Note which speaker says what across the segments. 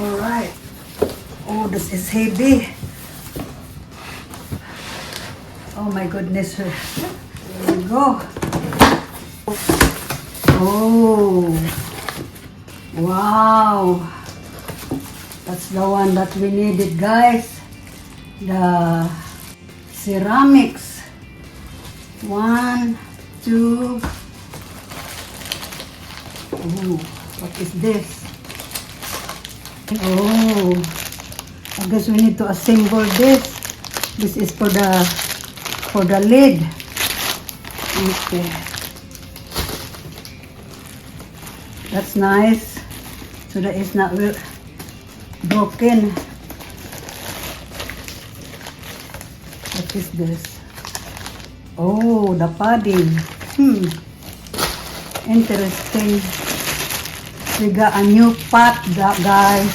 Speaker 1: Alright. Oh, this is heavy. Oh my goodness. Here we go. Oh. Wow. That's the one that we needed, guys. The ceramics. 1, 2. Oh, what is this? Oh, I guess we need to assemble this. This is for the lid. Okay. That's nice. So that it's not broken. What is this? Oh, the padding. Interesting. We got a new pot, guys.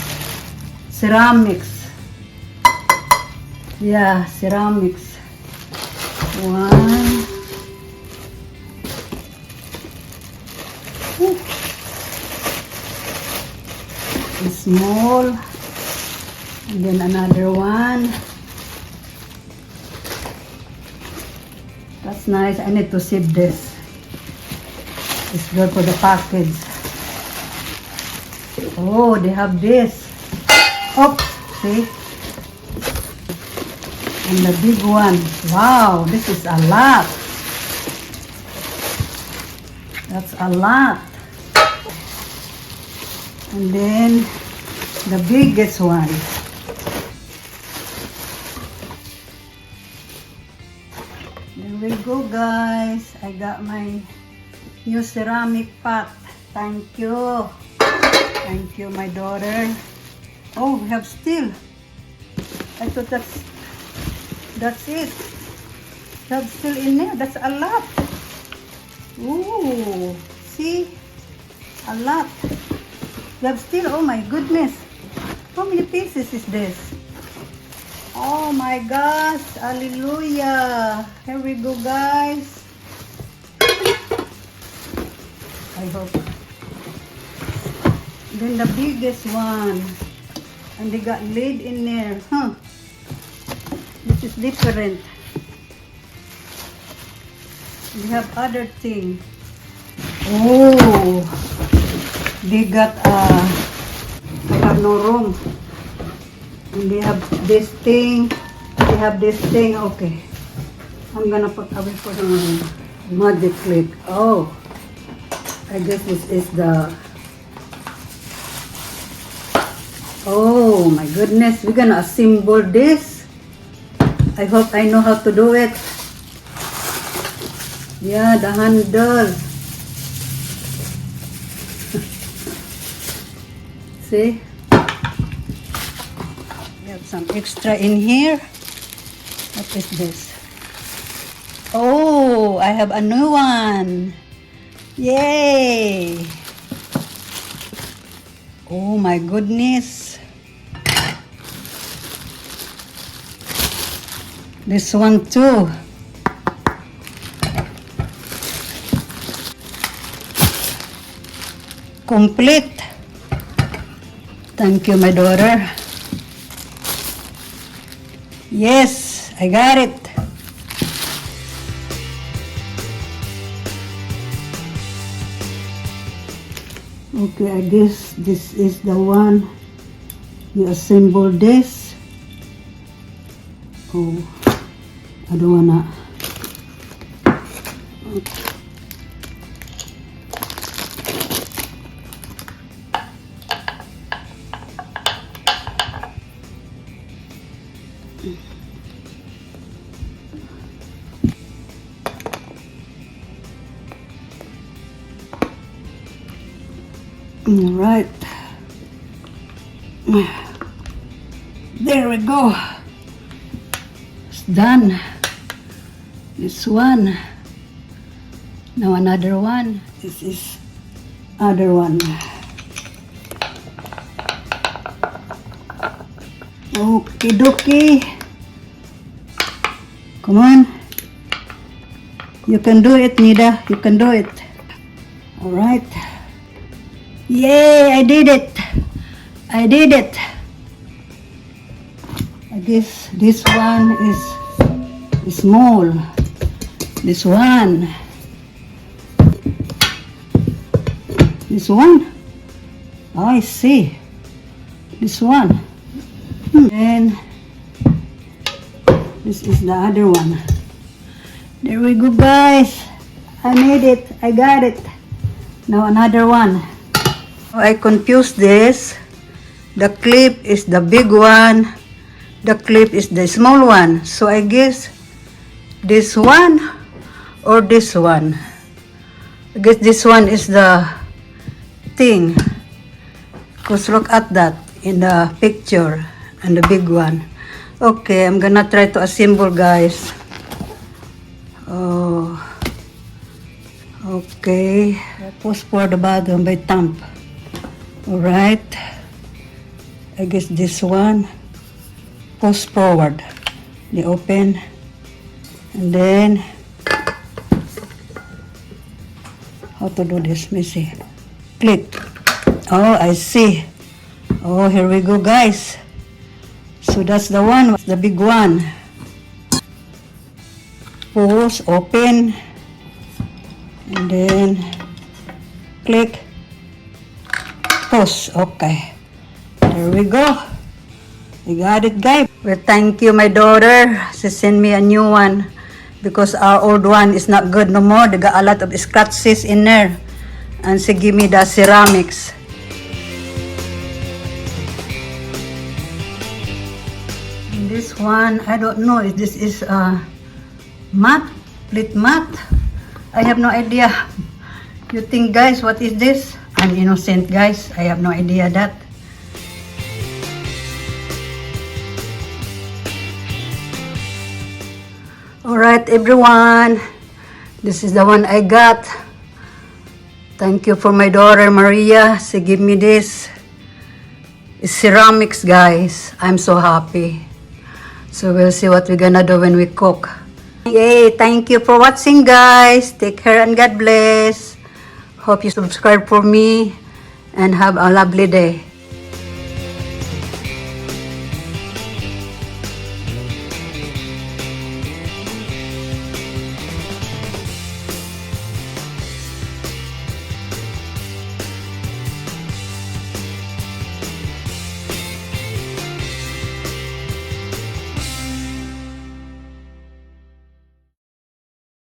Speaker 1: Ceramics. Yeah, ceramics. 1. Small. And then another one. That's nice. I need to save this. It's good for the package. Oh, they have this. Oops, see? And the big one. Wow, this is a lot. That's a lot. And then the biggest one. There we go, guys. I got my new ceramic pot. Thank you. Thank you, my daughter. Oh, we have steel. I thought that's it. We have steel in there. That's a lot. Ooh, see? A lot. We have steel. Oh my goodness. How many pieces is this? Oh my gosh. Hallelujah. Here we go, guys. I hope. Then the biggest one. And they got lid in there. Huh. This is different. We have other thing. Oh. They got I have no room. And they have this thing. They have this thing. Okay. I'm gonna put away for the magic click. Oh. I guess this is the... Oh my goodness, we're gonna assemble this. I hope I know how to do it. Yeah, the handle. See? We have some extra in here. What is this? Oh, I have a new one. Yay! Oh my goodness. This one too. Complete. Thank you, my daughter. Yes, I got it. Okay, I guess this is the one. You assemble this. Oh, I don't wanna. Okay. All right. There we go. It's done. This one. Now another one. This is other one. Okay, dokie. Come on. You can do it, Nida. You can do it. All right. Yay, I did it. I did it. I guess this one is small. This one. This one. Oh, I see. This one. And this is the other one. There we go, guys. I made it. I got it. Now another one. I confused this. The clip is the big one. The clip is the small one. So I guess this one or this one. I guess this one is the thing. Because look at that in the picture and the big one. Okay, I'm gonna try to assemble, guys. Oh, okay. Post for the bottom by thumb. Alright. I guess this one. Post forward. They open. And then, how to do this? Let me see. Click. Oh, I see. Oh, here we go, guys. So that's the one, the big one. Pause, open, and then click, pause. Okay, there we go. I got it, guys. Well, thank you, my daughter. She sent me a new one because our old one is not good no more. They got a lot of scratches in there, and she give me the ceramics. This one, I don't know if this is mat, plate mat. I have no idea. You think, guys, what is this? I'm innocent, guys. I have no idea that. Alright, everyone. This is the one I got. Thank you for my daughter, Maria. She gave me this. It's ceramics, guys. I'm so happy. So we'll see what we're gonna do when we cook. Yay! Thank you for watching, guys. Take care and God bless. Hope you subscribe for me and have a lovely day.